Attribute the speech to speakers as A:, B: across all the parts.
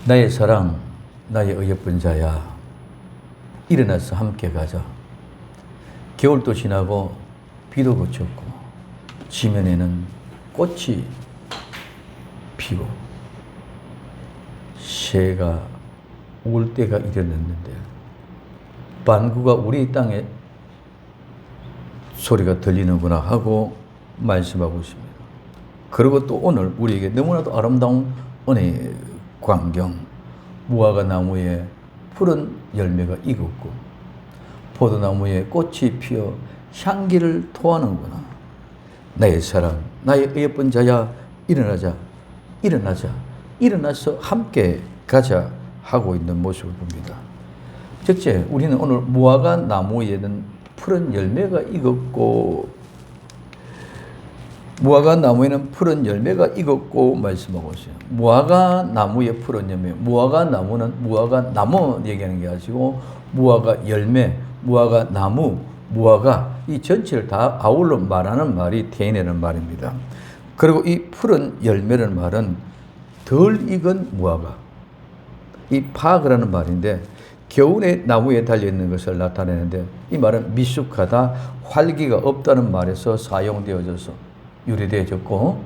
A: 나의 사랑, 나의 어여쁜 자야, 일어나서 함께 가자. 겨울도 지나고 비도 그쳤고 지면에는 꽃이 피고 새가 울 때가 이르렀는데 반구가 우리 땅에 소리가 들리는구나 하고 말씀하고 있습니다. 그리고 또 오늘 우리에게 너무나도 아름다운 은혜의 광경, 무화과 나무에 푸른 열매가 익었고 포도나무에 꽃이 피어 향기를 토하는구나. 나의 사랑, 나의 예쁜 자야, 일어나자, 일어나자, 일어나서 함께 가자 하고 있는 모습을 봅니다. 첫째, 우리는 오늘 무화과 나무에는 푸른 열매가 익었고 무화과 나무에는 푸른 열매가 익었고 말씀하고 있어요. 무화과 나무에 푸른 열매, 무화과 나무는 무화과 나무 얘기하는 게 아니고 무화과 열매, 무화과 나무, 무화과 이 전체를 다 아울러 말하는 말이 테이네라는 말입니다. 그리고 이 푸른 열매라는 말은 덜 익은 무화과, 이 파그라는 말인데 겨울에 나무에 달려있는 것을 나타내는데 이 말은 미숙하다, 활기가 없다는 말에서 사용되어져서 유래되어졌고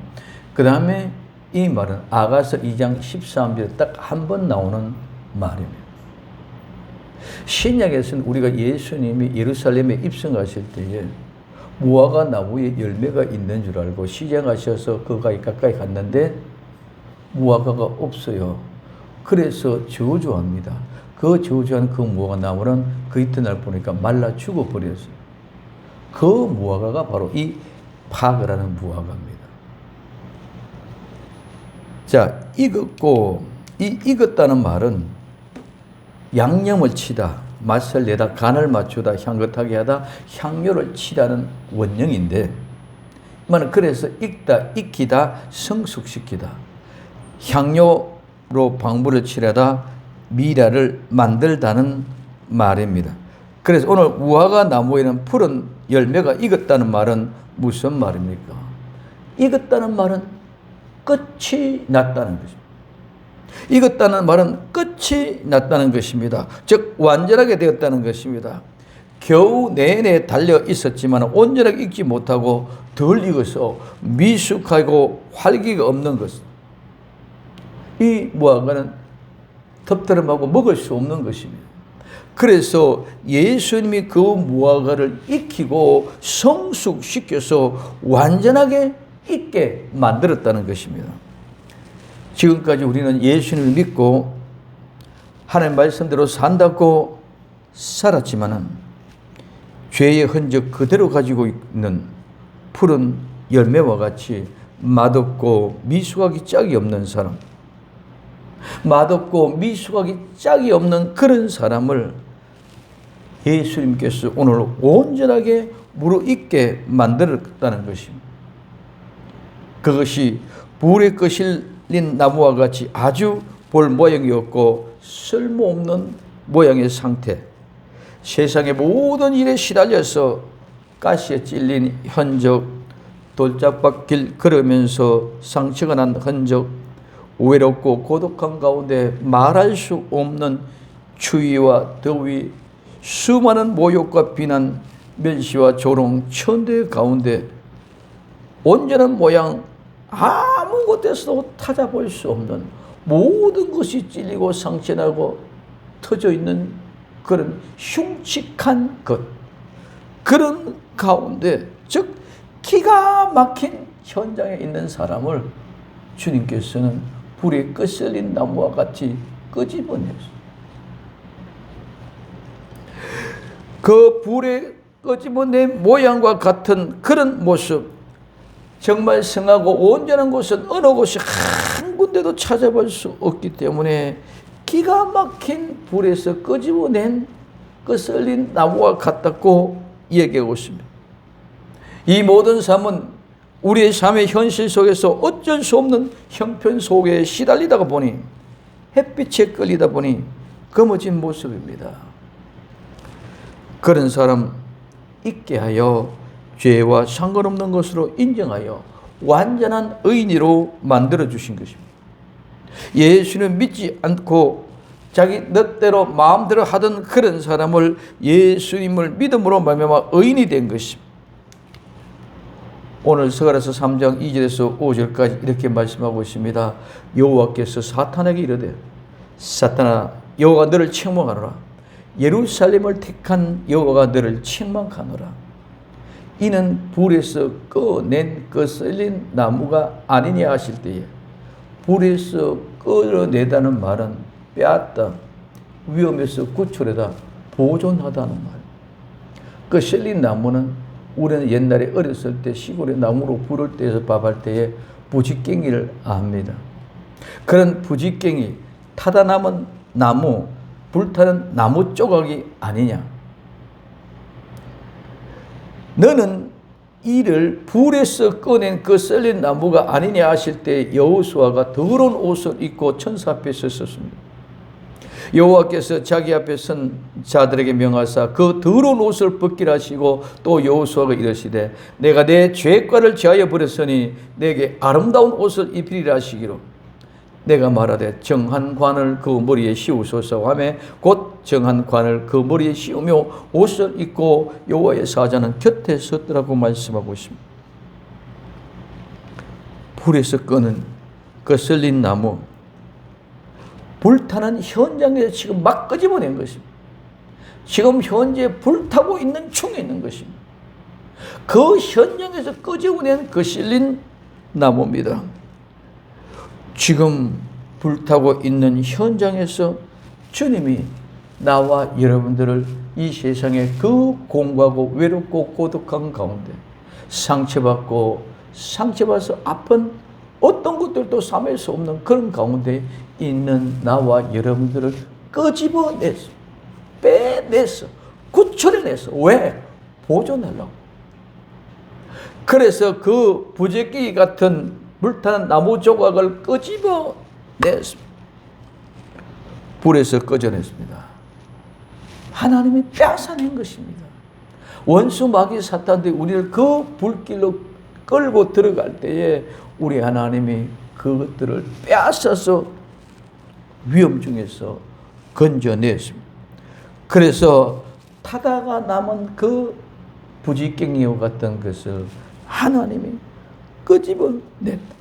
A: 그 다음에 이 말은 아가서 2장 13절에 딱 한 번 나오는 말입니다. 신약에서는 우리가 예수님이 예루살렘에 입성하실 때에 무화과 나무에 열매가 있는 줄 알고 시장하셔서 그가 가까이 갔는데 무화과가 없어요. 그래서 저주합니다. 그 저주한 그 무화과 나무는 그 이튿날 보니까 말라 죽어버렸어요. 그 무화과가 바로 이 파그라는 무화과입니다. 자, 익었고 이 익었다는 말은 양념을 치다, 맛을 내다, 간을 맞추다, 향긋하게 하다, 향료를 치다는 원형인데 말은 그래서 익다, 익히다, 성숙시키다, 향료로 방부를 칠하다, 미라를 만들다는 말입니다. 그래서 오늘 무화과 나무에는 푸른 열매가 익었다는 말은 무슨 말입니까? 익었다는 말은 끝이 났다는 것입니다. 익었다는 말은 끝이 났다는 것입니다. 즉 완전하게 되었다는 것입니다. 겨우 내내 달려 있었지만 온전하게 익지 못하고 덜 익어서 미숙하고 활기가 없는 것. 이 무화과는 텁텁하고 먹을 수 없는 것입니다. 그래서 예수님이 그 무화과를 익히고 성숙시켜서 완전하게 익게 만들었다는 것입니다. 지금까지 우리는 예수님을 믿고 하나님 말씀대로 산다고 살았지만은 죄의 흔적 그대로 가지고 있는 푸른 열매와 같이 맛없고 미숙하기 짝이 없는 사람, 맛없고 미숙하기 짝이 없는 그런 사람을 예수님께서 오늘 온전하게 무르익게 만들었다는 것입니다. 그것이 불에 거실린 나무와 같이 아주 볼 모양이 없고 쓸모없는 모양의 상태, 세상의 모든 일에 시달려서 가시에 찔린 흔적, 돌짝밭길 걸으면서 상처가 난 흔적, 외롭고 고독한 가운데 말할 수 없는 추위와 더위, 수많은 모욕과 비난, 멸시와 조롱, 천대 가운데 온전한 모양 아무 곳에서도 찾아볼 수 없는 모든 것이 찔리고 상처나고 터져 있는 그런 흉측한 것, 그런 가운데 즉 기가 막힌 현장에 있는 사람을 주님께서는 불에 거슬린 나무와 같이 끄집어냈어요. 그 불에 끄집어낸 모양과 같은 그런 모습, 정말 성하고 온전한 곳은 어느 곳이 한 군데도 찾아볼 수 없기 때문에 기가 막힌 불에서 끄집어낸 거슬린 나무와 같다고 얘기하고 있습니다. 이 모든 삶은 우리의 삶의 현실 속에서 어쩔 수 없는 형편 속에 시달리다가 보니 햇빛에 끌리다 보니 검어진 모습입니다. 그런 사람 있게 하여 죄와 상관없는 것으로 인정하여 완전한 의인으로 만들어 주신 것입니다. 예수는 믿지 않고 자기 뜻대로 마음대로 하던 그런 사람을 예수님을 믿음으로 말미암아 의인이 된 것입니다. 오늘 스가랴서 3장 2절에서 5절까지 이렇게 말씀하고 있습니다. 여호와께서 사탄에게 이르되 사탄아 여호와가 너를 책망하노라. 예루살렘을 택한 여호와가 너를 책망하노라. 이는 불에서 꺼낸 그 썰린 나무가 아니냐 하실 때에 불에서 끌어내다는 말은 빼앗다, 위험에서 구출하다, 보존하다는 말. 그 썰린 나무는 우리는 옛날에 어렸을 때 시골에 나무로 불을 떼서 밥할 때에 부지깽이를 압니다. 그런 부지깽이, 타다 남은 나무, 불타는 나무 조각이 아니냐. 너는 이를 불에서 꺼낸 그 썰린 나무가 아니냐 하실 때 여호수아가 더러운 옷을 입고 천사 앞에 섰습니다. 여호와께서 자기 앞에 선 자들에게 명하사 그 더러운 옷을 벗기라 하시고 또 여호수아가 이르시되 내가 내 죄과를 제하여 버렸으니 내게 아름다운 옷을 입히리라 하시기로 내가 말하되 정한 관을 그 머리에 씌우소서 하매 곧 정한 관을 그 머리에 씌우며 옷을 입고 여호와의 사자는 곁에 섰더라고 말씀하고 있습니다. 불에서 끄는 그 썰린 나무, 불타는 현장에서 지금 막 끄집어낸 것입니다. 지금 현재 불타고 있는 중에 있는 것입니다. 그 현장에서 끄집어낸 그 썰린 나무입니다. 지금 불타고 있는 현장에서 주님이 나와 여러분들을 이 세상에 그 공고하고 외롭고 고독한 가운데 상처받아서 아픈 어떤 것들도 삼을 수 없는 그런 가운데 있는 나와 여러분들을 끄집어내서 빼내서 구출해내서 왜? 보존하려고. 그래서 그 부재끼 같은 불타는 나무 조각을 끄집어냈습니다. 불에서 꺼져냈습니다. 하나님이 빼앗아낸 것입니다. 원수 마귀 사탄들이 우리를 그 불길로 끌고 들어갈 때에 우리 하나님이 그것들을 빼앗아서 위험 중에서 건져냈습니다. 그래서 타다가 남은 그 부지깽이와 같은 것을 하나님이 끄집어냈다.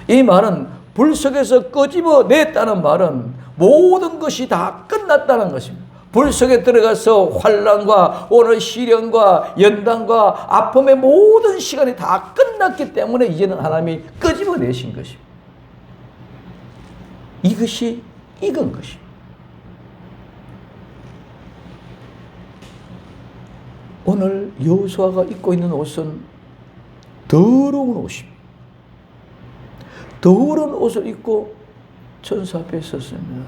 A: 이 말은 불 속에서 끄집어냈다는 말은 모든 것이 다 끝났다는 것입니다. 불 속에 들어가서 환난과 오늘 시련과 연단과 아픔의 모든 시간이 다 끝났기 때문에 이제는 하나님이 끄집어내신 것입니다. 이것이 익은 것입니다. 오늘 여호수아가 입고 있는 옷은 더러운 옷입니다. 더러운 옷을 입고 천사 앞에 섰습니다.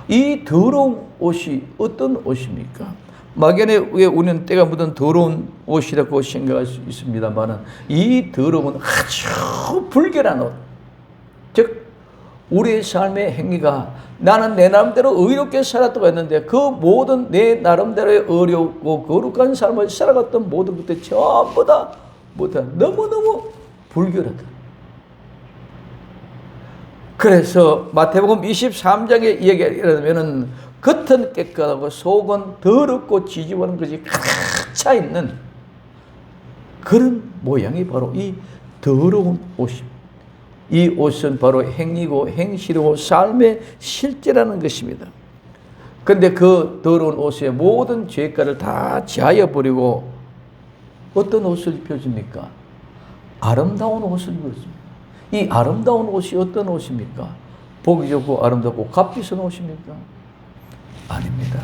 A: 이 더러운 옷이 어떤 옷입니까? 막연히 왜 우리는 때가 묻은 더러운 옷이라고 생각할 수 있습니다만 이 더러움은 아주 불결한 옷. 즉 우리의 삶의 행위가 나는 내 나름대로 의롭게 살았다고 했는데 그 모든 내 나름대로의 어렵고 거룩한 삶을 살아갔던 모든 것들 전부 다 너무너무 불결하다. 그래서 마태복음 23장에 얘기하려면은 겉은 깨끗하고 속은 더럽고 지지부는 것이 가득 차 있는 그런 모양이 바로 이 더러운 옷입니다. 이 옷은 바로 행위고 행실이고 삶의 실제라는 것입니다. 그런데 그 더러운 옷에 모든 죄가를 다 제하여 버리고 어떤 옷을 입혀줍니까? 아름다운 옷을 입었습니다. 이 아름다운 옷이 어떤 옷입니까? 보기 좋고 아름답고 값비싼 옷입니까? 아닙니다.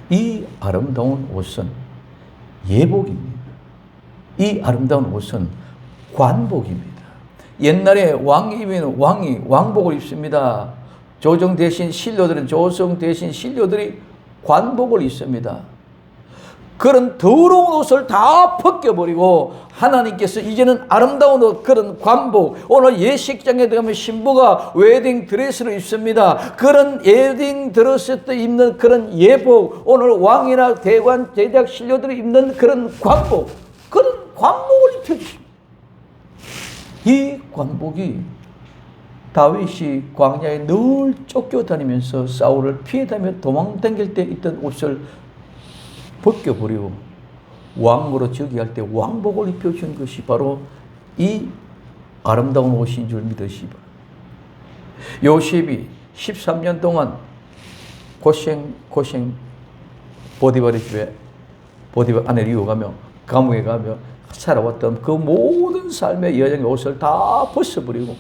A: 이 아름다운 옷은 예복입니다. 이 아름다운 옷은 관복입니다. 옛날에 왕이면 왕이 왕복을 입습니다. 조정 대신 신료들은 조정 대신 신료들이 관복을 입습니다. 그런 더러운 옷을 다 벗겨버리고 하나님께서 이제는 아름다운 옷, 그런 관복, 오늘 예식장에 들어가면 신부가 웨딩 드레스를 입습니다. 그런 웨딩 드레스 때 입는 그런 예복, 오늘 왕이나 대관, 제작 신료들이 입는 그런 관복, 그런 관복을 입혀주십니다. 이 관복이 다윗이 광야에 늘 쫓겨다니면서 사울을 피해다니며 도망다닐 때 있던 옷을 벗겨버리고 왕으로 즉위할 때 왕복을 입혀준 것이 바로 이 아름다운 옷인 줄 믿으시기 바랍니다. 요셉이 13년 동안 고생 보디발의 집에 보디발 아내를 이어가며 감옥에 가며 살아왔던 그 모든 삶의 여정의 옷을 다 벗어버리고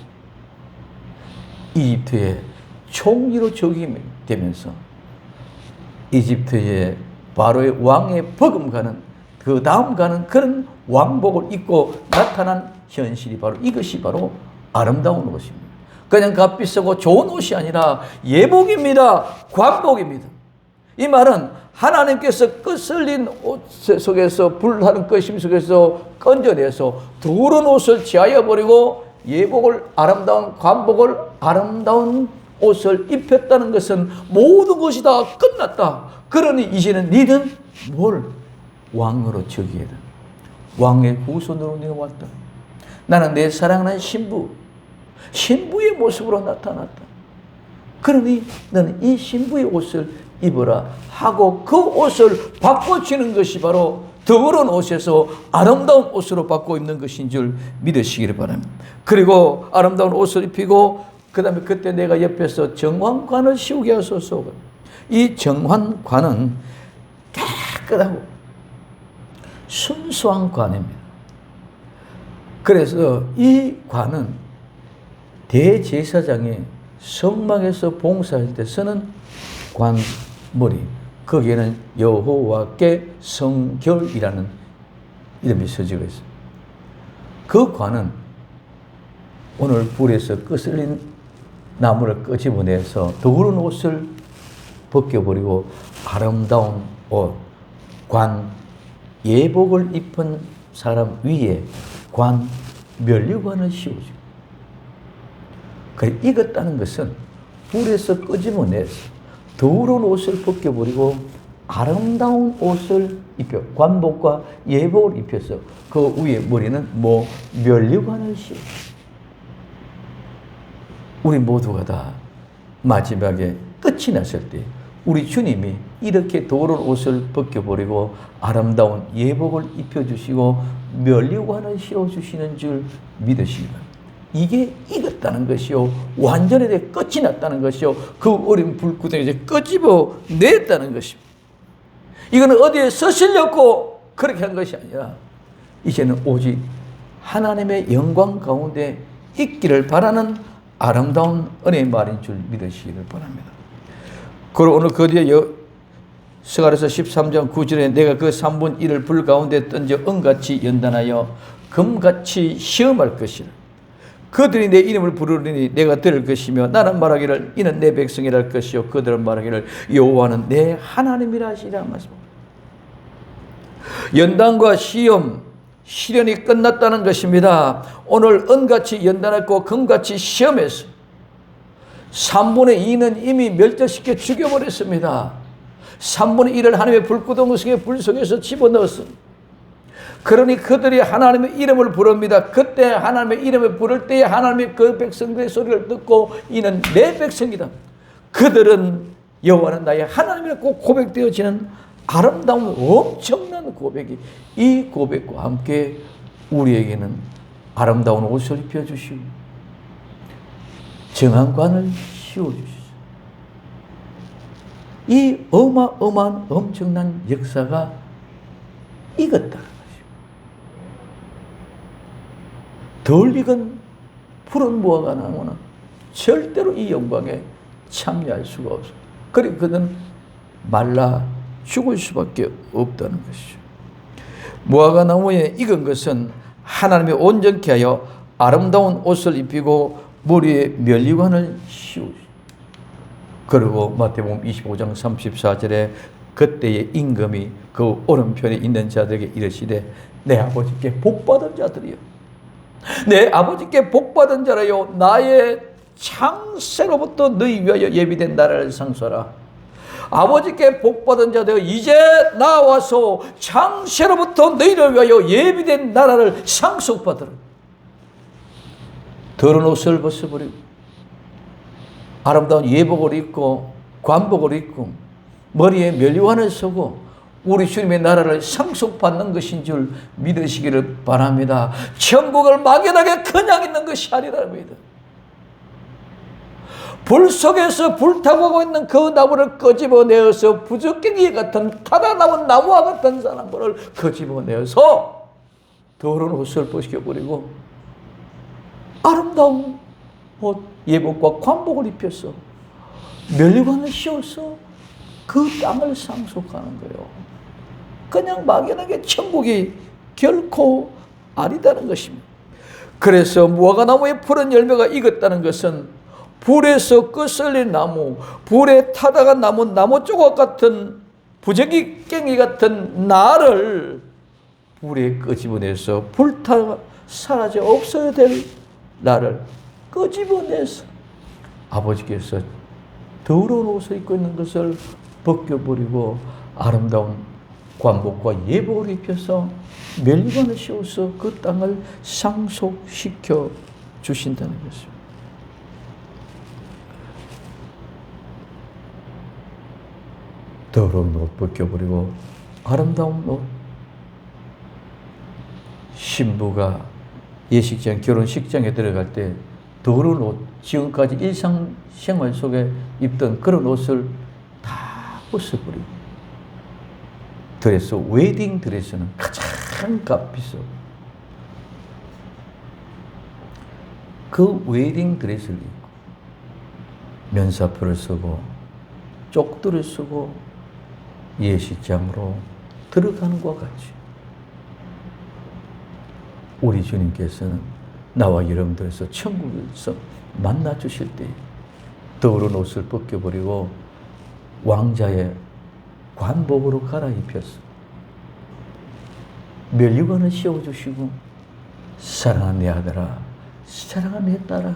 A: 이집트의 총리로 즉위되면서 이집트의 바로의 왕의 버금가는 그 다음 가는 그런 왕복을 입고 나타난 현실이 바로 이것이 바로 아름다운 옷입니다. 그냥 값비싸고 좋은 옷이 아니라 예복입니다. 관복입니다. 이 말은 하나님께서 끄슬린 옷 속에서 불하는 꺼심 속에서 건져내서 더러운 옷을 제하여 버리고 예복을 아름다운 관복을 아름다운 옷을 입혔다는 것은 모든 것이 다 끝났다. 그러니 이제는 너는 뭘 왕으로 즉위해라. 왕의 후손으로 네가 왔다. 나는 내 사랑하는 신부의 모습으로 나타났다. 그러니 너는 이 신부의 옷을 입어라 하고 그 옷을 바꿔주는 것이 바로 더러운 옷에서 아름다운 옷으로 바꿔 입는 것인 줄 믿으시기를 바랍니다. 그리고 아름다운 옷을 입히고 그 다음에 그때 내가 옆에서 정환관을 씌우게 하소서. 이 정환관은 깨끗하고 순수한 관입니다. 그래서 이 관은 대제사장이 성막에서 봉사할 때 쓰는 관머리, 거기에는 여호와께 성결이라는 이름이 써지고 있습니다. 그 관은 오늘 불에서 끄슬린 나무를 끄집어내서 더러운 옷을 벗겨버리고 아름다운 옷, 관, 예복을 입은 사람 위에 관, 면류관을 씌워줍니다. 그래, 익었다는 것은 불에서 끄집어내서 더러운 옷을 벗겨버리고 아름다운 옷을 입혀 관복과 예복을 입혀서 그 위에 머리는 면류관을 씌워줍니다. 우리 모두가 다 마지막에 끝이 났을 때 우리 주님이 이렇게 더러운 옷을 벗겨버리고 아름다운 예복을 입혀주시고 면류관을 씌워주시는 줄 믿으시기 바랍니다. 이게 익었다는 것이요, 완전히 끝이 났다는 것이요, 그 어린 불구덩이 이제 끄집어 냈다는 것입니다. 이거는 어디에 서실렸고 그렇게 한 것이 아니라 이제는 오직 하나님의 영광 가운데 있기를 바라는 아름다운 은혜의 말인 줄 믿으시기를 바랍니다. 그리고 오늘 그 뒤에 스가랴서 13장 9절에 내가 그 3분 1을 불 가운데 던져 은같이 연단하여 금같이 시험할 것이라. 그들이 내 이름을 부르리니 내가 들을 것이며 나는 말하기를 이는 내 백성이라 할 것이요 그들은 말하기를 여호와는 내 하나님이라 하시라 말씀합니다. 연단과 시련이 끝났다는 것입니다. 오늘 은같이 연단했고 금같이 시험했어. 3분의 2는 이미 멸절시켜 죽여버렸습니다. 3분의 1을 하나님의 불구덩이 속에 불 속에서 집어넣었습니다. 그러니 그들이 하나님의 이름을 부릅니다. 그때 하나님의 이름을 부를 때에 하나님의 그 백성들의 소리를 듣고 이는 내 백성이다. 그들은 여호와는 나의 하나님이라고 고백되어지는 아름다운 엄청난 고백이 이 고백과 함께 우리에게는 아름다운 옷을 입혀주시고 정한관을 씌워주시고 이 어마어마한 엄청난 역사가 익었다. 덜 익은 푸른 무화과 나무는 절대로 이 영광에 참여할 수가 없습니다. 그리고 그는 말라 죽을 수밖에 없다는 것이죠. 무화과 나무에 익은 것은 하나님이 온전케 하여 아름다운 옷을 입히고 머리에 면류관을 씌우죠. 그리고 마태복음 25장 34절에 그때의 임금이 그 오른편에 있는 자들에게 이르시되 내 아버지께 복받은 자들이여, 내 아버지께 복받은 자라요, 나의 창세로부터 너희 위하여 예비된 나라를 상수하라. 아버지께 복받은 자되어 이제 나와서 창세로부터 너희를 위하여 예비된 나라를 상속받으라. 더러운 옷을 벗어버리고 아름다운 예복을 입고 관복을 입고 머리에 면류관을 쓰고 우리 주님의 나라를 상속받는 것인 줄 믿으시기를 바랍니다. 천국을 막연하게 그냥 있는 것이 아니랍니다. 불 속에서 불타고 있는 그 나무를 끄집어내어서 부적갱이 같은 타다 나온 나무와 같은 사람들을 끄집어내어서 더러운 옷을 벗겨버리고 아름다운 옷, 예복과 관복을 입혀서 면류관을 씌워서 그 땅을 상속하는 거예요. 그냥 막연하게 천국이 결코 아니다는 것입니다. 그래서 무화과나무의 푸른 열매가 익었다는 것은 불에서 끄슬린 나무, 불에 타다가 남은 나무 조각 같은 부적갱이 같은 나를 불에 끄집어내서 불타 사라져 없어야 될 나를 끄집어내서 아버지께서 더러운 옷을 입고 있는 것을 벗겨버리고 아름다운 관복과 예복을 입혀서 면류관을 씌워서 그 땅을 상속시켜 주신다는 것입니다. 더러운 옷 벗겨버리고 아름다운 옷. 신부가 예식장, 결혼식장에 들어갈 때 더러운 옷, 지금까지 일상생활 속에 입던 그런 옷을 다 벗어버리고 드레스, 웨딩 드레스는 가장 값비싸. 그 웨딩 드레스를 입고 면사포를 쓰고 쪽두를 쓰고 예식장으로 들어가는 것과 같이 우리 주님께서는 나와 여러분들에서 천국에서 만나 주실 때 더러운 옷을 벗겨버리고 왕자의 관복으로 갈아입혀서 면류관을 씌워주시고 사랑하는 내 아들아, 사랑하는 내 딸아,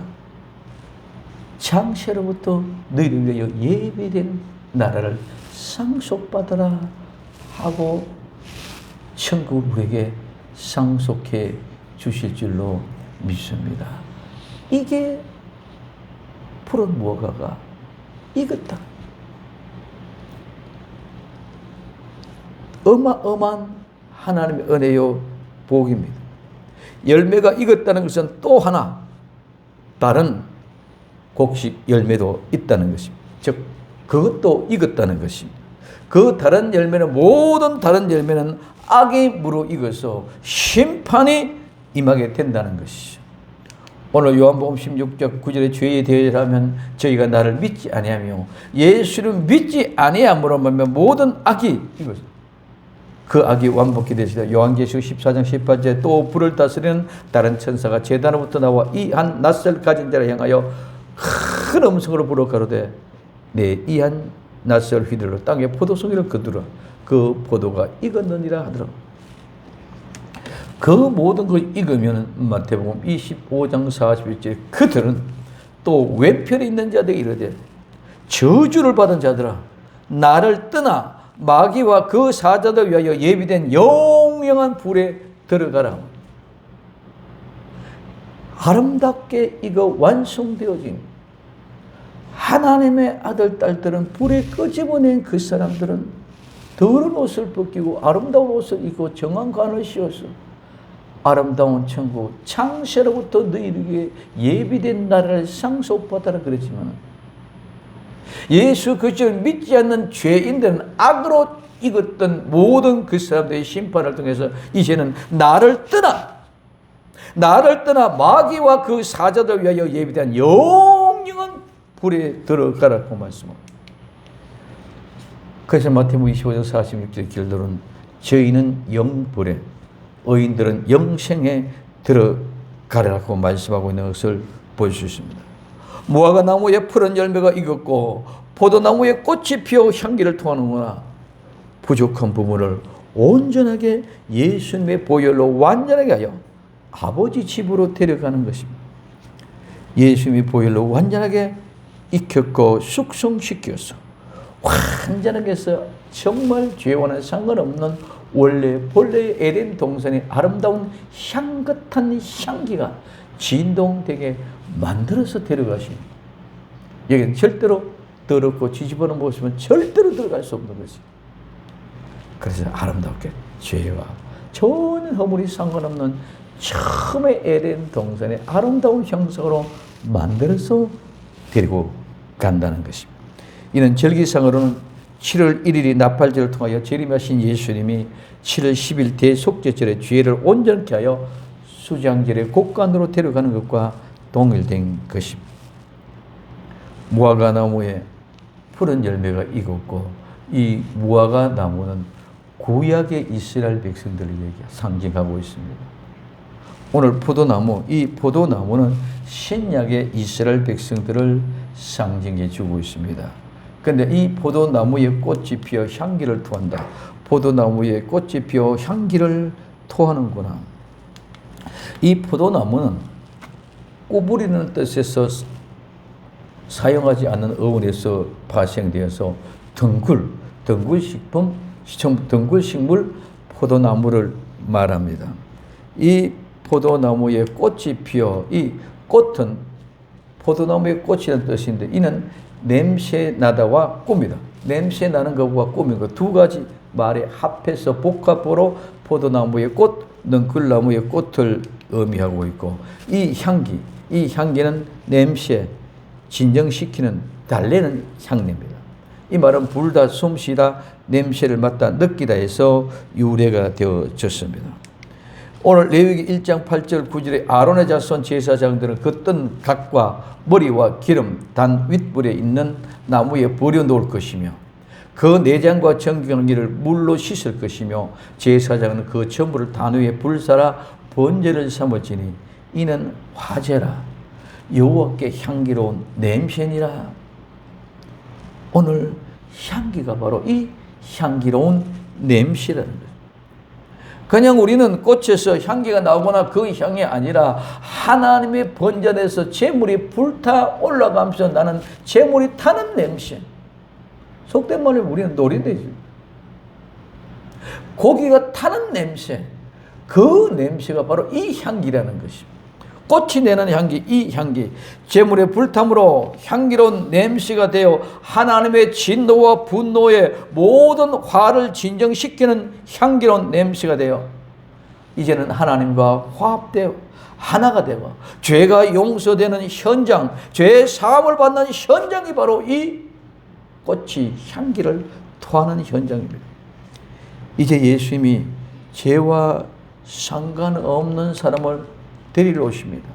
A: 장세로부터 너희를 위하여 예비된 나라를 상속받아라 하고 천국을 우리에게 상속해 주실 줄로 믿습니다. 이게 푸른 무화과가 익었다. 어마어마한 하나님의 은혜요 복입니다. 열매가 익었다는 것은 또 하나 다른 곡식 열매도 있다는 것입니다. 즉 그것도 익었다는 것입니다. 그 다른 열매는 모든 다른 열매는 악이 무르익어서 심판이 임하게 된다는 것이죠. 오늘 요한복음 16장 9절에 죄에 대하면 저희가 나를 믿지 아니하며 예수를 믿지 아니함으로 말미암아 모든 악이 이것 그 악이 완복이 되시다. 요한계시록 14장 18절에 또 불을 다스리는 다른 천사가 제단으로부터 나와 이 한 낯을 가진 자를 향하여 큰 음성으로 불어 가로되 네 이 한 낯을 휘둘러 땅에 포도송이를 거두라. 그 포도가 익었느니라 하더라. 그 모든 걸 익으면 마태복음 25장 41절에 그들은 또 외편에 있는 자들이 이르되 저주를 받은 자들아 나를 떠나 마귀와 그 사자들 위하여 예비된 영영한 불에 들어가라. 아름답게 이거 완성되어진 하나님의 아들 딸들은 불에 끄집어낸 그 사람들은 더러운 옷을 벗기고 아름다운 옷을 입고 정한 관을 씌워서 아름다운 천국 창세로부터 너희에게 예비된 나라를 상속받아라 그랬지만 예수 그리스도를 믿지 않는 죄인들은 악으로 익었던 모든 그 사람들의 심판을 통해서 이제는 나를 떠나 마귀와 그 사자들 위하여 예비된 영영한 불에 들어가라고 말씀합니다. 그래서 마태복음 25장 46절 결론은 저희는 영불에 의인들은 영생에 들어가라고 말씀하고 있는 것을 볼 수 있습니다. 무화과 나무에 푸른 열매가 익었고 포도나무에 꽃이 피어 향기를 토하는구나. 부족한 부분을 온전하게 예수님의 보혈로 완전하게 하여 아버지 집으로 데려가는 것입니다. 예수님의 보혈로 완전하게 익혔고 숙성시켜서 완전하게 해서 정말 죄와는 상관없는 원래 본래의 에덴 동산의 아름다운 향긋한 향기가 진동되게 만들어서 데려가십니다. 여기는 절대로 더럽고 뒤집어놓은 모습은 절대로 들어갈 수 없는 것이. 그래서 아름답게 죄와 전혀 허물이 상관없는 처음에 에덴 동산의 아름다운 형상으로 만들어서 데리고 간다는 것입니다. 이는 절기상으로는 7월 1일이 나팔절을 통하여 재림하신 예수님이 7월 10일 대속죄절에 죄를 온전케 하여 수장절의 곡간으로 데려가는 것과 동일된 것입니다. 무화과 나무에 푸른 열매가 익었고, 이 무화과 나무는 구약의 이스라엘 백성들을 상징하고 있습니다. 오늘 포도나무, 이 포도나무는 신약의 이스라엘 백성들을 상징해 주고 있습니다. 그런데 이 포도나무에 꽃이 피어 향기를 토한다. 포도나무에 꽃이 피어 향기를 토하는구나. 이 포도나무는 꾸부리는 뜻에서 사용하지 않는 어원에서 파생되어서 덩굴식물 포도나무를 말합니다. 이 포도나무에 꽃이 피어, 이 꽃은 포도나무의 꽃이라는 뜻인데, 이는 냄새 나다와 꿈이다. 냄새 나는 것과 꿈인 것 두 가지 말에 합해서 복합으로 포도나무의 꽃, 능쿨나무의 꽃을 의미하고 있고, 이 향기는 냄새, 진정시키는, 달래는 향내입니다. 이 말은 불다, 숨쉬다, 냄새를 맡다, 느끼다 해서 유래가 되어졌습니다. 오늘 레위기 1장 8절 9절에 아론의 자손 제사장들은 그 뜬 각과 머리와 기름 단 윗불에 있는 나무에 버려놓을 것이며, 그 내장과 정경이를 물로 씻을 것이며, 제사장은 그 전부를 단 위에 불사라 번제를 삼을지니 이는 화제라, 여호와께 향기로운 냄새니라. 오늘 향기가 바로 이 향기로운 냄새라는 거예요. 그냥 우리는 꽃에서 향기가 나오거나 그 향이 아니라 하나님의 번전에서 재물이 불타 올라가면서 나는 재물이 타는 냄새. 속된 말로 우리는 노린대지. 고기가 타는 냄새. 그 냄새가 바로 이 향기라는 것입니다. 꽃이 내는 향기, 이 향기, 재물의 불탐으로 향기로운 냄새가 되어 하나님의 진노와 분노의 모든 화를 진정시키는 향기로운 냄새가 되어 이제는 하나님과 화합되어 하나가 되고 죄가 용서되는 현장, 죄의 사함을 받는 현장이 바로 이 꽃이 향기를 토하는 현장입니다. 이제 예수님이 죄와 상관없는 사람을 데리러 오십니다.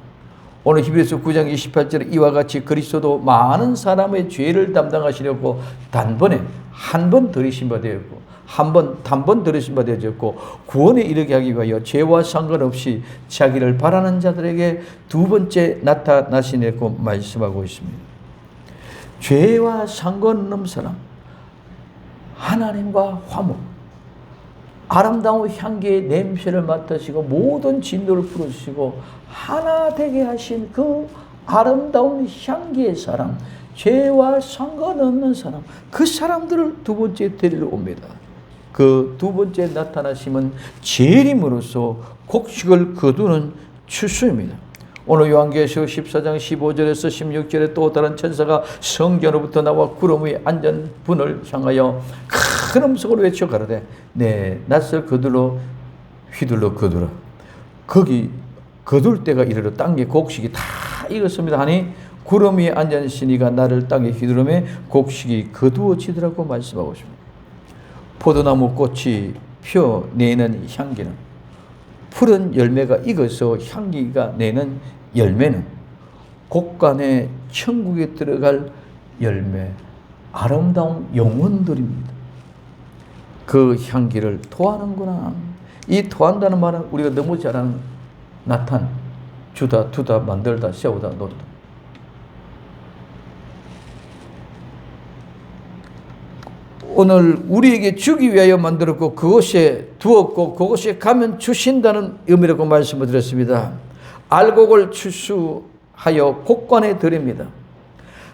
A: 오늘 히브리서 9장 28절에 이와 같이 그리스도도 많은 사람의 죄를 담당하시려고 단번에 한 번 들이신 바 되었고 단번 들이신 바 되었고 구원에 이르게 하기 위하여 죄와 상관없이 자기를 바라는 자들에게 두 번째 나타나시려고 말씀하고 있습니다. 죄와 상관없는 사람, 하나님과 화목, 아름다운 향기의 냄새를 맡으시고 모든 진노를 풀어주시고 하나 되게 하신 그 아름다운 향기의 사람, 죄와 상관없는 사람, 그 사람들을 두 번째 데리러 옵니다. 그 두 번째 나타나심은 재림으로써 곡식을 거두는 추수입니다. 오늘 요한계시록 14장 15절에서 16절에 또 다른 천사가 성전으로부터 나와 구름 위에 앉은 분을 향하여 큰 음성으로 외쳐 가로되 내 낯을 거둘러 휘둘러 거두라. 거기 거둘 때가 이르러 땅에 곡식이 다 익었습니다 하니 구름 위에 앉으시니가 나를 땅에 휘두르매 곡식이 거두어지더라고 말씀하고 있습니다. 포도나무 꽃이 펴내는 향기는 푸른 열매가 익어서 향기가 내는 열매는 곡간의 천국에 들어갈 열매, 아름다운 영혼들입니다. 그 향기를 토하는구나. 이 토한다는 말은 우리가 너무 잘 아는 나탄, 주다, 두다, 만들다, 세우다, 놓다. 오늘 우리에게 주기 위하여 만들었고 그곳에 두었고 그곳에 가면 주신다는 의미라고 말씀을 드렸습니다. 알곡을 추수하여 곡간에 드립니다.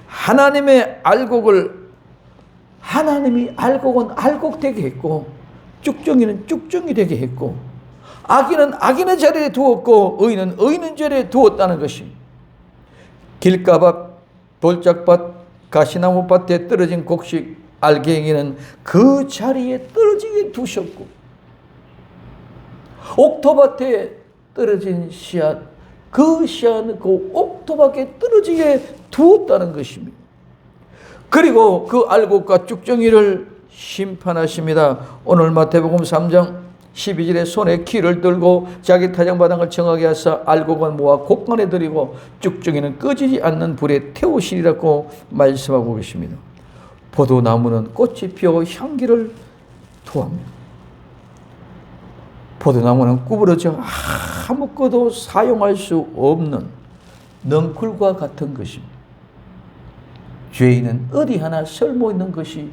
A: 하나님의 알곡을 하나님이 알곡은 알곡되게 했고 쭉정이는 쭉정이 되게 했고 악인은 악인의 자리에 두었고 의인은 의인의 자리에 두었다는 것입니다. 길가밭, 돌짝밭, 가시나무 밭에 떨어진 곡식 알갱이는 그 자리에 떨어지게 두셨고, 옥토밭에 떨어진 씨앗, 그 씨앗은 그 옥토밭에 떨어지게 두었다는 것입니다. 그리고 그 알곡과 쭉정이를 심판하십니다. 오늘 마태복음 3장 12절에 손에 키를 들고 자기 타작마당을 정하게 하사 알곡은 모아 곡간에 들이고 쭉정이는 꺼지지 않는 불에 태우시리라고 말씀하고 계십니다. 포도나무는 꽃이 피어 향기를 토합니다. 포도나무는 구부러져 아무것도 사용할 수 없는 넝쿨과 같은 것입니다. 죄인은 어디 하나 쓸모있는 것이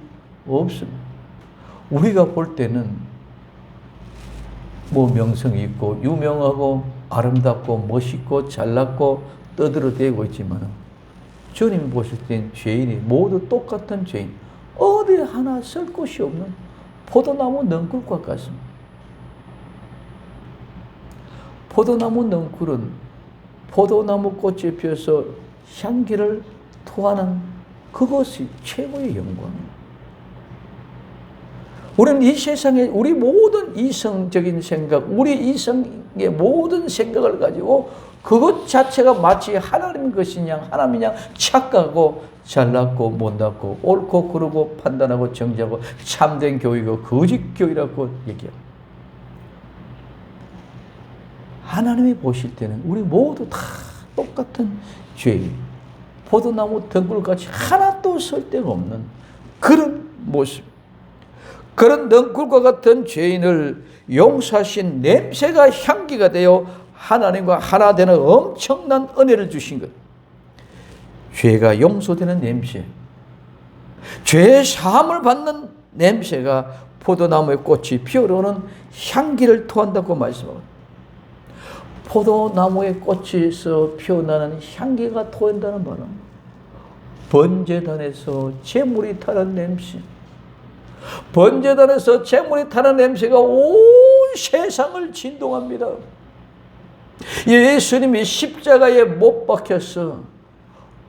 A: 없습니다. 우리가 볼 때는 뭐 명성이 있고 유명하고 아름답고 멋있고 잘났고 떠들어대고 있지만 주님이 보실 땐 죄인이 모두 똑같은 죄인, 어디 하나 쓸 곳이 없는 포도나무 넝쿨과 같습니다. 포도나무 넝쿨은 포도나무 꽃이 피어서 향기를 토하는 그것이 최고의 영광입니다. 우리는 이 세상에 우리 모든 이성적인 생각, 우리 이성의 모든 생각을 가지고 그것 자체가 마치 하나님의 것이냐, 하나님이냐 착각하고 잘났고 못났고 옳고 그르고 판단하고 정죄하고 참된 교육이고 거짓 교육이라고 얘기합니다. 하나님이 보실 때는 우리 모두 다 똑같은 죄인, 포도나무 덩굴같이 하나도 쓸데없는 그런 모습. 그런 넝쿨과 같은 죄인을 용서하신 냄새가 향기가 되어 하나님과 하나 되는 엄청난 은혜를 주신 것. 죄가 용서되는 냄새, 죄의 사함을 받는 냄새가 포도나무의 꽃이 피어오르는 향기를 토한다고 말씀합니다. 포도나무의 꽃에서 피어나는 향기가 토한다는 말은 번제단에서 재물이 타는 냄새, 번제단에서 재물이 타는 냄새가 온 세상을 진동합니다. 예수님이 십자가에 못 박혀서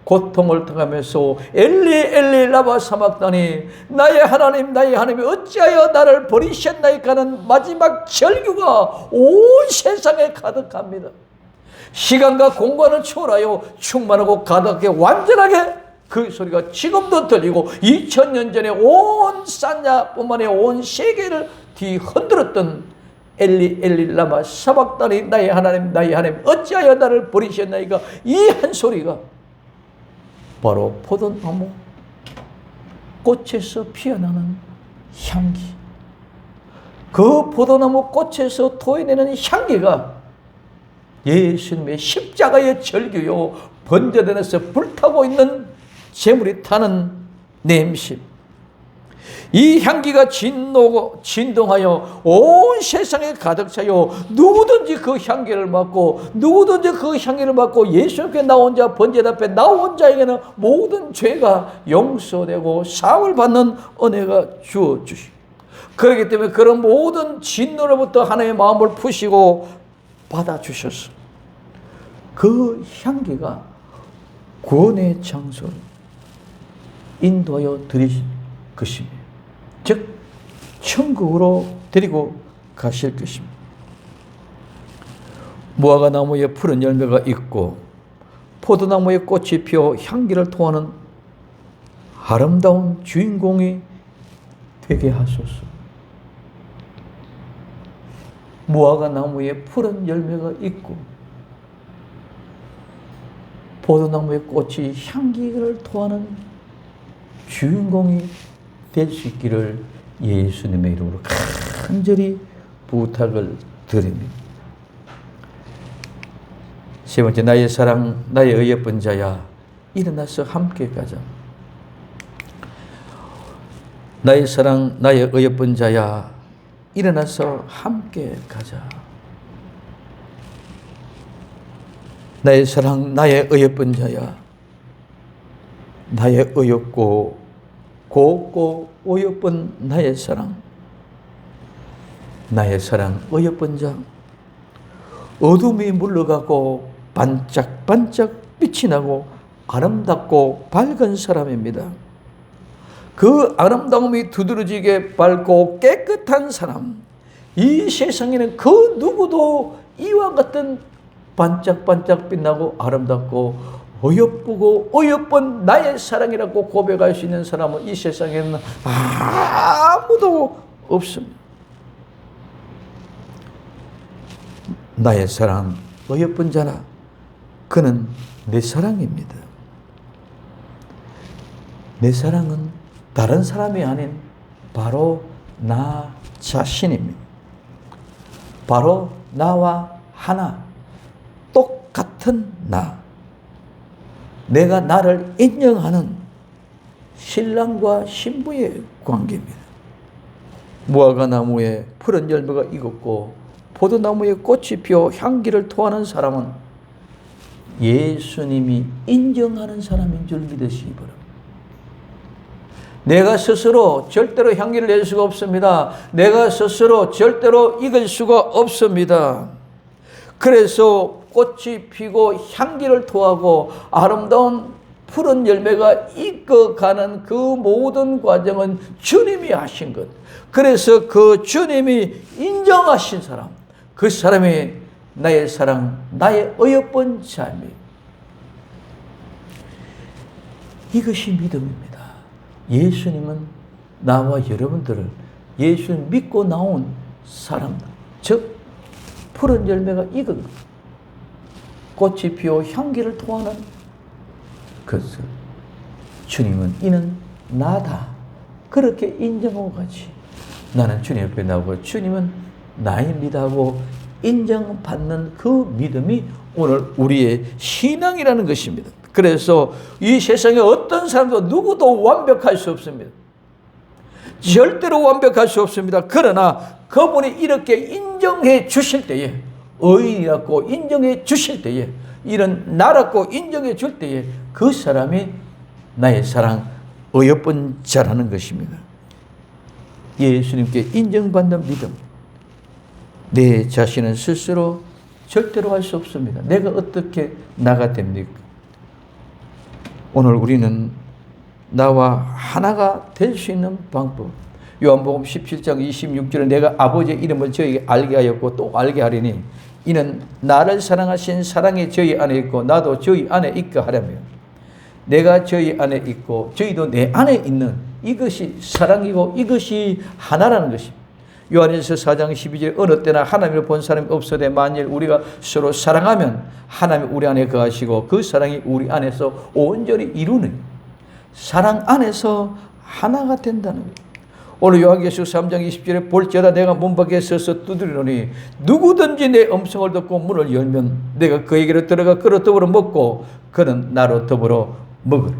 A: 고통을 당하면서 엘리 엘리 라마 사막다니 나의 하나님 나의 하나님이 어찌하여 나를 버리셨나이까 하는 마지막 절규가 온 세상에 가득합니다. 시간과 공간을 초월하여 충만하고 가득하게 완전하게 그 소리가 지금도 들리고 2000년 전에 온 산야뿐만 아니라 온 세계를 뒤흔들었던 엘리 엘리 라마 사박다니 나의 하나님 나의 하나님 어찌하여 나를 버리셨나이까 이 한 소리가 바로 포도나무 꽃에서 피어나는 향기, 그 포도나무 꽃에서 토해내는 향기가 예수님의 십자가의 절규요 번제단에서 불타고 있는 재물이 타는 냄새, 이 향기가 진동하여 온 세상에 가득 차요 누구든지 그 향기를 맡고 예수님께 나온 자 번제단 앞에 나온 자에게는 모든 죄가 용서되고 사함을 받는 은혜가 주어 주시고, 그렇기 때문에 그런 모든 진노로부터 하나님의 마음을 푸시고 받아주셨어. 그 향기가 구원의 장소를 인도하여 드리실 것입니다. 즉 천국으로 데리고 가실 것입니다. 무화과 나무에 푸른 열매가 있고 포도나무에 꽃이 피어 향기를 토하는 아름다운 주인공이 되게 하소서. 무화과 나무에 푸른 열매가 있고 포도나무의 꽃이 향기를 토하는 주인공이 될 수 있기를 예수님의 이름으로 간절히 부탁을 드립니다. 세 번째, 나의 사랑 나의 어여쁜 자야 일어나서 함께 가자. 나의 사랑 나의 어여쁜 자야 일어나서 함께 가자. 나의 사랑 나의 어여쁜 자야, 나의 어여고 곱고 어여쁜 나의 사랑, 나의 사랑 어여쁜 자, 어둠이 물러가고 반짝반짝 빛이 나고 아름답고 밝은 사람입니다. 그 아름다움이 두드러지게 밝고 깨끗한 사람, 이 세상에는 그 누구도 이와 같은 반짝반짝 빛나고 아름답고 어여쁘고 어여쁜 나의 사랑이라고 고백할 수 있는 사람은 이 세상에는 아무도 없습니다. 나의 사랑 어여쁜 자라, 그는 내 사랑입니다. 내 사랑은 다른 사람이 아닌 바로 나 자신입니다. 바로 나와 하나, 똑같은 나. 내가 나를 인정하는 신랑과 신부의 관계입니다. 무화과 나무에 푸른 열매가 익었고 포도나무에 꽃이 피어 향기를 토하는 사람은 예수님이 인정하는 사람인 줄 믿으시기 바랍니다. 내가 스스로 절대로 향기를 낼 수가 없습니다. 내가 스스로 절대로 익을 수가 없습니다. 그래서 꽃이 피고 향기를 토하고 아름다운 푸른 열매가 익어가는 그 모든 과정은 주님이 하신 것. 그래서 그 주님이 인정하신 사람, 그 사람이 나의 사랑, 나의 어여쁜 삶이, 이것이 믿음입니다. 예수님은 나와 여러분들을 예수님 믿고 나온 사람, 즉 푸른 열매가 익은 것, 꽃이 피어 향기를 토하는 것을 주님은 이는 나다, 그렇게 인정하고 가지. 나는 주님 옆에 나오고 주님은 나입니다 하고 인정받는 그 믿음이 오늘 우리의 신앙이라는 것입니다. 그래서 이 세상에 어떤 사람도 누구도 완벽할 수 없습니다. 절대로 완벽할 수 없습니다. 그러나 그분이 이렇게 인정해 주실 때에, 의인이라고 인정해 주실 때에, 이런 나라고 인정해 줄 때에 그 사람이 나의 사랑 어여쁜 자라는 것입니다. 예수님께 인정받는 믿음. 내 자신은 스스로 절대로 할 수 없습니다. 내가 어떻게 나가 됩니까? 오늘 우리는 나와 하나가 될 수 있는 방법. 요한복음 17장 26절에 내가 아버지의 이름을 저에게 알게 하였고 또 알게 하리니 이는 나를 사랑하신 사랑이 저희 안에 있고 나도 저희 안에 있게 하려며, 내가 저희 안에 있고 저희도 내 안에 있는 이것이 사랑이고 이것이 하나라는 것입니다. 요한일서 4장 12절 어느 때나 하나님을 본 사람이 없어도 만일 우리가 서로 사랑하면 하나님이 우리 안에 거하시고 그 사랑이 우리 안에서 온전히 이루는, 사랑 안에서 하나가 된다는 거예요. 오늘 요한계시록 3장 20절에 볼지어다 내가 문 밖에 서서 두드리노니 누구든지 내 음성을 듣고 문을 열면 내가 그에게로 들어가 그로 더불어 먹고 그는 나로 더불어 먹으리.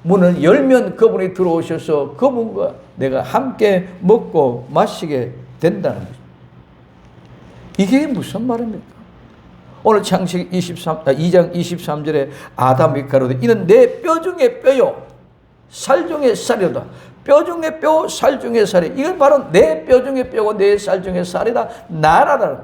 A: 문을 열면 그분이 들어오셔서 그분과 내가 함께 먹고 마시게 된다는 거죠. 이게 무슨 말입니까? 오늘 창세기 2장 23절에 아담이 가로되 이는 내 뼈 중에 뼈요 살 중에 살이다. 뼈 중에 뼈, 살 중에 살이. 이건 바로 내 뼈 중에 뼈고 내 살 중에 살이다. 나라라는,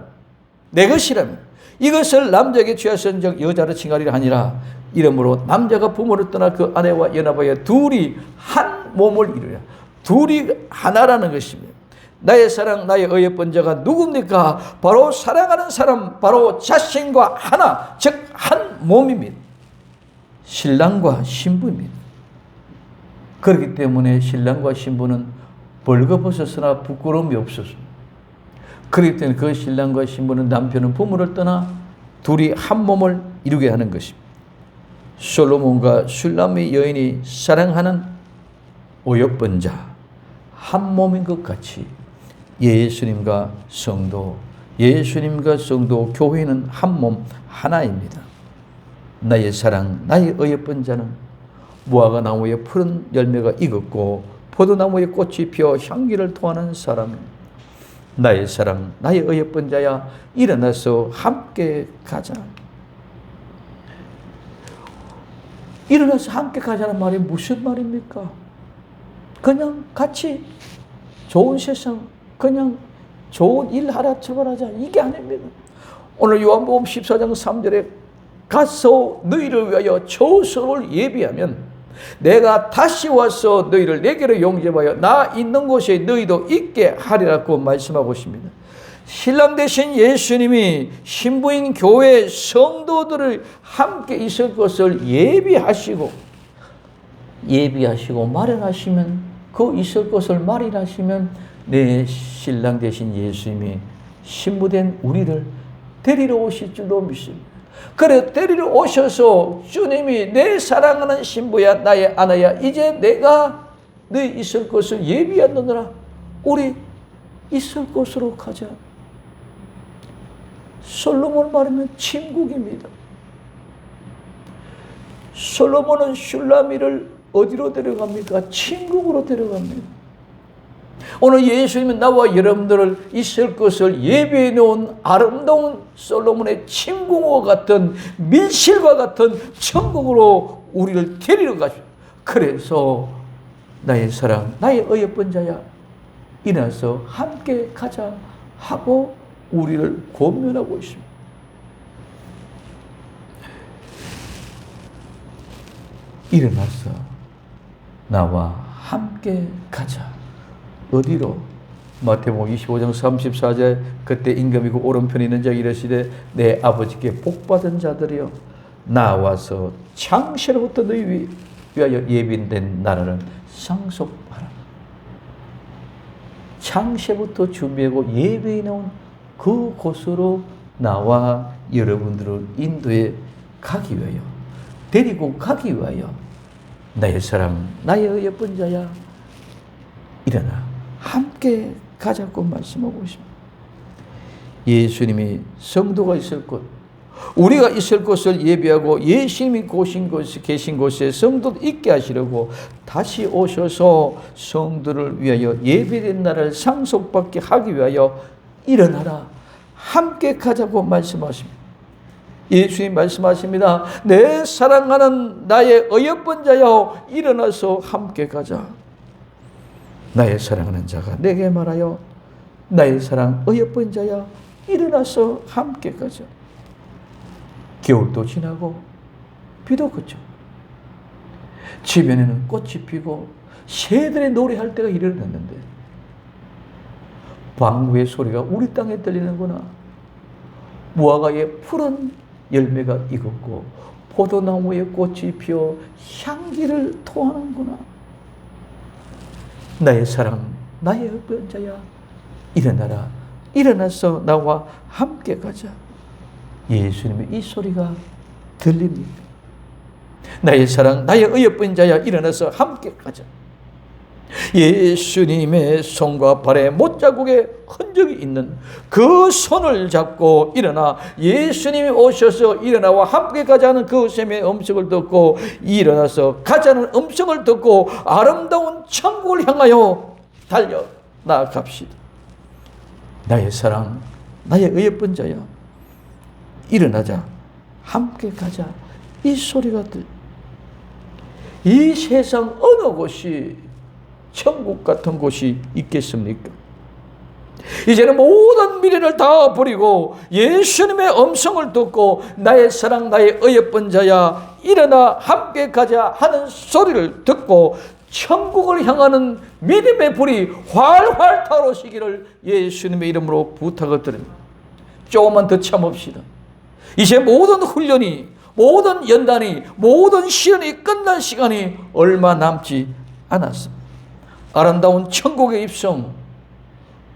A: 내 것이라면. 이것을 남자에게 취하신 적 여자를 칭하리라 하니라. 이러므로 남자가 부모를 떠나 그 아내와 연합하여 둘이 한 몸을 이루라. 둘이 하나라는 것입니다. 나의 사랑, 나의 어여쁜 자가 누굽니까? 바로 사랑하는 사람, 바로 자신과 하나, 즉 한 몸입니다. 신랑과 신부입니다. 그렇기 때문에 신랑과 신부는 벌거벗었으나 부끄러움이 없었습니다. 그렇기 때문에 그 신랑과 신부는 남편은 부모를 떠나 둘이 한 몸을 이루게 하는 것입니다. 솔로몬과 슐람의 여인이 사랑하는 어여쁜 자, 한 몸인 것 같이 예수님과 성도, 교회는 한 몸 하나입니다. 나의 사랑, 나의 어여쁜 자는 무화과 나무에 푸른 열매가 익었고 포도나무에 꽃이 피어 향기를 토하는 사람입니다. 나의 사랑, 나의 어여쁜 자야, 일어나서 함께 가자. 일어나서 함께 가자는 말이 무슨 말입니까? 그냥 같이 좋은 세상, 그냥 좋은 일 하라 출발하자, 이게 아닙니다. 오늘 요한복음 14장 3절에 가서 너희를 위하여 처소를 예비하면 내가 다시 와서 너희를 내게로 용접하여 나 있는 곳에 너희도 있게 하리라고 말씀하고 있습니다. 신랑 되신 예수님이 신부인 교회 성도들을 함께 있을 것을 예비하시고 마련하시면, 그 있을 것을 마련하시면 내 신랑 되신 예수님이 신부된 우리를 데리러 오실 줄로 믿습니다. 그래 데리러 오셔서 주님이 내 사랑하는 신부야 나의 아내야 이제 내가 너희 있을 것을 예비하느니라 우리 있을 곳으로 가자. 솔로몬 말하면 침국입니다. 솔로몬은 슐라미를 어디로 데려갑니까? 침국으로 데려갑니다. 오늘 예수님은 나와 여러분들을 있을 것을 예비해 놓은 아름다운 솔로몬의 침공과 같은 밀실과 같은 천국으로 우리를 데리러 가죠. 그래서 나의 사랑, 나의 어여쁜 자야 일어나서 함께 가자 하고 우리를 권면하고 있습니다. 일어나서 나와 함께 가자. 어디로? 마태복음 25장 34절 그때 임금이고 오른편에 있는 자가 이르시되 내 아버지께 복받은 자들이여 나와서 창세로부터 너희 위하여 예비된 나라를 상속하라. 창세부터 준비하고 예배해 놓은 그 곳으로 나와 여러분들을 인도해 가기 위하여, 데리고 가기 위하여 나의 사랑, 나의 예쁜 자야 일어나 함께 가자고 말씀하고 있습니다. 예수님이 성도가 있을 곳, 우리가 있을 곳을 예비하고 예수님이 계신 곳에 성도도 있게 하시려고 다시 오셔서 성도를 위하여 예비된 나라를 상속받게 하기 위하여 일어나라 함께 가자고 말씀하십니다. 예수님 말씀하십니다. 내 사랑하는 나의 어여쁜 자여 일어나서 함께 가자. 나의 사랑하는 자가 내게 말하여 나의 사랑 어여쁜 자야 일어나서 함께 가자. 겨울도 지나고 비도 그쳐 지면에는 꽃이 피고 새들이 노래할 때가 이르렀는데 방구의 소리가 우리 땅에 들리는구나. 무화과에 푸른 열매가 익었고 포도나무에 꽃이 피어 향기를 토하는구나. 나의 사랑, 나의 어떤 자야 일어나라. 일어나서 나와 함께 가자. 예수님의 이 소리가 들립니다. 나의 사랑, 나의 어여쁜 자야 일어나서 함께 가자. 예수님의 손과 발에 못자국의 흔적이 있는 그 손을 잡고 일어나 예수님이 오셔서 일어나와 함께 가자는 그 셈의 음성을 듣고 일어나서 가자는 음성을 듣고 아름다운 천국을 향하여 달려 나아갑시다. 나의 사랑, 나의 어여쁜 자야 일어나자 함께 가자. 이 소리가 이 세상 어느 곳이 천국 같은 곳이 있겠습니까? 이제는 모든 미래를 다 버리고 예수님의 음성을 듣고 나의 사랑, 나의 어여쁜 자야 일어나 함께 가자 하는 소리를 듣고 천국을 향하는 믿음의 불이 활활 타오르시기를 예수님의 이름으로 부탁을 드립니다. 조금만 더 참읍시다. 이제 모든 훈련이, 모든 연단이, 모든 시련이 끝난 시간이 얼마 남지 않았습니다. 아름다운 천국의 입성,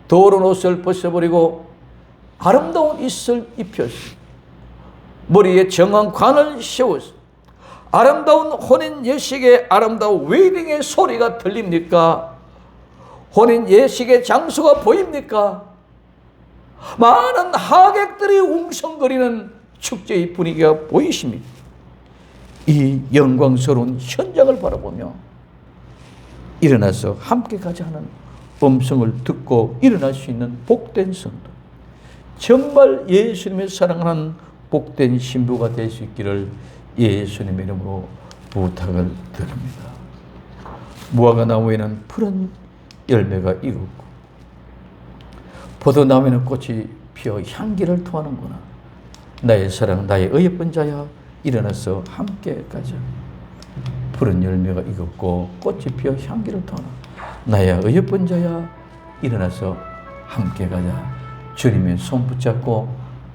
A: 더러운 옷을 벗어버리고 아름다운 옷을 입혔어. 머리에 정한 관을 씌웠어. 아름다운 혼인 예식의 아름다운 웨딩의 소리가 들립니까? 혼인 예식의 장소가 보입니까? 많은 하객들이 웅성거리는 축제의 분위기가 보이십니다. 이 영광스러운 현장을 바라보며 일어나서 함께 가자 하는 음성을 듣고 일어날 수 있는 복된 성도, 정말 예수님의 사랑하는 복된 신부가 될 수 있기를 예수님의 이름으로 부탁을 드립니다. 무화과 나무에는 푸른 열매가 익었고 포도나무에는 꽃이 피어 향기를 토하는구나. 나의 사랑 나의 어여쁜 자야 일어나서 함께 가자. 푸른 열매가 익었고 꽃이 피어 향기를 터나. 나의 어여쁜 자야 일어나서 함께 가자. 주님의 손 붙잡고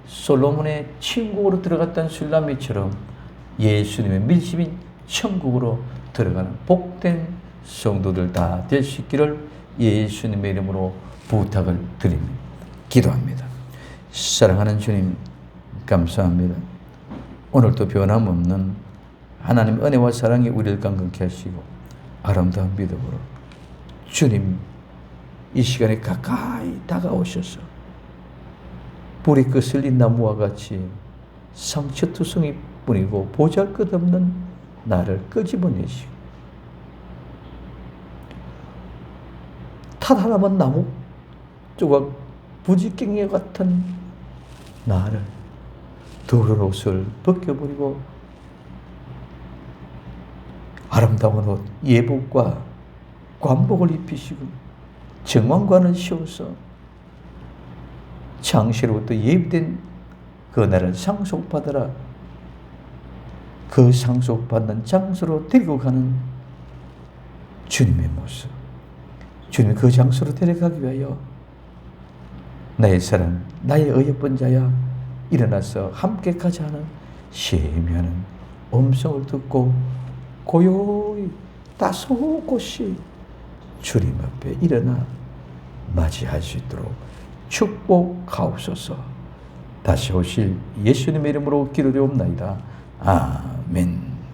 A: 솔로몬의 천국으로 들어갔던 술람미처럼 예수님의 밀심인 천국으로 들어가는 복된 성도들 다 될 수 있기를 예수님의 이름으로 부탁을 드립니다. 기도합니다. 사랑하는 주님 감사합니다. 오늘도 변함없는 하나님 은혜와 사랑이 우리를 강건케 하시고 아름다운 믿음으로 주님 이 시간에 가까이 다가오셔서 뿌리 거슬린 나무와 같이 상처투성이 뿐이고 보잘것없는 나를 끄집어내시고 탓 하나만 나무 조각 부지깽이 같은 나를 더러운 옷을 벗겨버리고 아름다운 옷 예복과 관복을 입히시고 정왕관을 씌워서 창시로부터 예비된 그 나를 상속받으라. 그 상속받는 장소로 데리고 가는 주님의 모습. 주님 그 장소로 데려가기 위하여 나의 사랑 나의 어여쁜 자야 일어나서 함께 가자 하는 세미하는 음성을 듣고 고요히 다소곳이 주님 앞에 일어나 맞이할 수 있도록 축복하옵소서. 다시 오실 예수님의 이름으로 기도되옵나이다. 아멘.